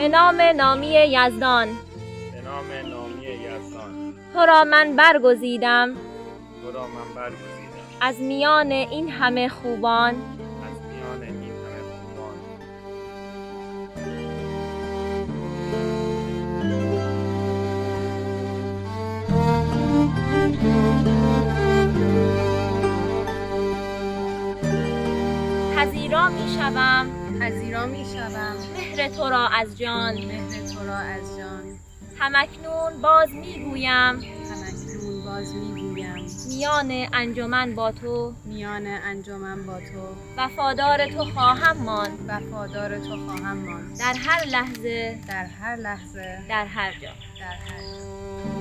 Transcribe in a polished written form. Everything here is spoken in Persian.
به نام نامی یزدان به نام نامی یزدان تو را من برگزیدم تو را من برگزیدم از میان این همه خوبان از میان این همه خوبان. پذیرا می شوم مهر تو را از جان تو را از جان. همکنون باز می گویم همکنون باز میگویم میان انجمن با تو میان انجمن با تو وفادار تو خواهم ماند وفادار تو خواهم ماند در هر لحظه در هر لحظه در هر جا. در هر جا.